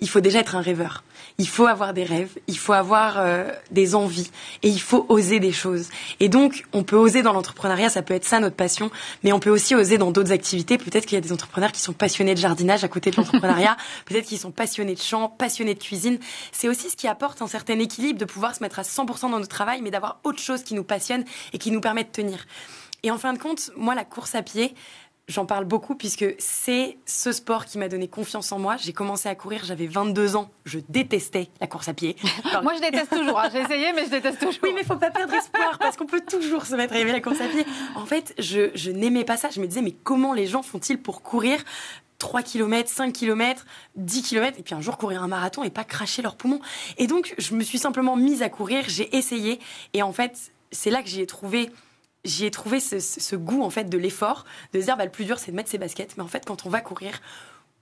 il faut déjà être un rêveur. Il faut avoir des rêves, il faut avoir des envies et il faut oser des choses. Et donc, on peut oser dans l'entrepreneuriat, ça peut être ça notre passion, mais on peut aussi oser dans d'autres activités. Peut-être qu'il y a des entrepreneurs qui sont passionnés de jardinage à côté de l'entrepreneuriat, peut-être qu'ils sont passionnés de chant, passionnés de cuisine. C'est aussi ce qui apporte un certain équilibre de pouvoir se mettre à 100% dans notre travail, mais d'avoir autre chose qui nous passionne et qui nous permet de tenir. Et en fin de compte, moi, la course à pied, j'en parle beaucoup puisque c'est ce sport qui m'a donné confiance en moi. J'ai commencé à courir, j'avais 22 ans. Je détestais la course à pied. Alors... Moi, je déteste toujours. J'ai essayé, mais je déteste toujours. Oui, mais il ne faut pas perdre espoir parce qu'on peut toujours se mettre à aimer la course à pied. En fait, je n'aimais pas ça. Je me disais, mais comment les gens font-ils pour courir 3 km, 5 km, 10 km, et puis un jour courir un marathon et pas cracher leurs poumons. Et donc, je me suis simplement mise à courir, j'ai essayé. Et en fait, c'est là que j'y ai trouvé ce goût en fait de l'effort, de se dire le plus dur c'est de mettre ses baskets, mais en fait quand on va courir,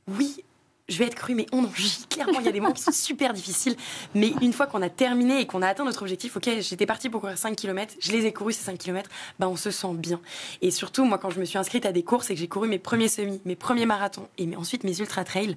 oui, je vais être crue, mais on en gît. Clairement, il y a des moments qui sont super difficiles, mais une fois qu'on a terminé et qu'on a atteint notre objectif, ok, j'étais partie pour courir 5 km, je les ai courus ces 5 km, on se sent bien. Et surtout, moi quand je me suis inscrite à des courses et que j'ai couru mes premiers semis, mes premiers marathons et ensuite mes ultra-trails,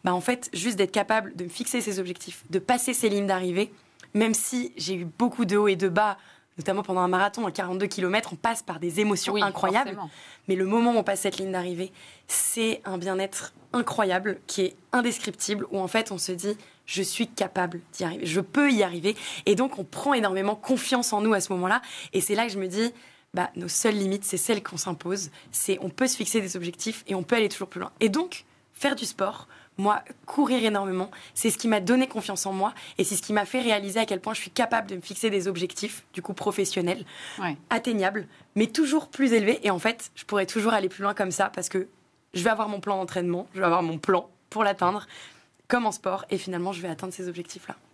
en fait, juste d'être capable de me fixer ces objectifs, de passer ces lignes d'arrivée, même si j'ai eu beaucoup de hauts et de bas, notamment pendant un marathon à 42 km, on passe par des émotions incroyables. Forcément. Mais le moment où on passe cette ligne d'arrivée, c'est un bien-être incroyable qui est indescriptible, où en fait on se dit « je suis capable d'y arriver, je peux y arriver ». Et donc on prend énormément confiance en nous à ce moment-là. Et c'est là que je me dis nos seules limites, c'est celles qu'on s'impose. On peut se fixer des objectifs et on peut aller toujours plus loin. Et donc, faire du sport, moi, courir énormément, c'est ce qui m'a donné confiance en moi et c'est ce qui m'a fait réaliser à quel point je suis capable de me fixer des objectifs, du coup professionnels, atteignables, mais toujours plus élevés. Et en fait, je pourrais toujours aller plus loin comme ça parce que je vais avoir mon plan d'entraînement, je vais avoir mon plan pour l'atteindre, comme en sport, et finalement, je vais atteindre ces objectifs-là.